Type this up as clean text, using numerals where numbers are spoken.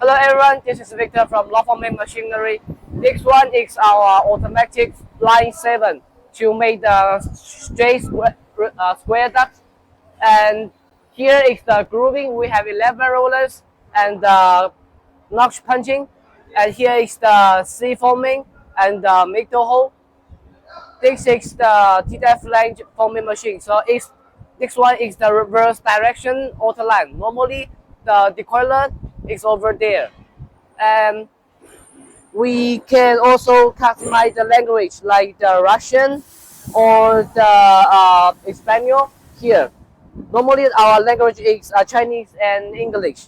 Hello everyone, this is Victor from Law Forming Machinery. This one is our automatic line 7 to make the straight square duct. And here is the grooving. We have 11 rollers and notch punching. And here is the C forming and the middle hole. This is the T-type flange forming machine. So this one is the reverse direction auto line. Normally the decoiler is over there. And we can also customize the language like the Russian or the Spanish here. Normally our language is Chinese and English.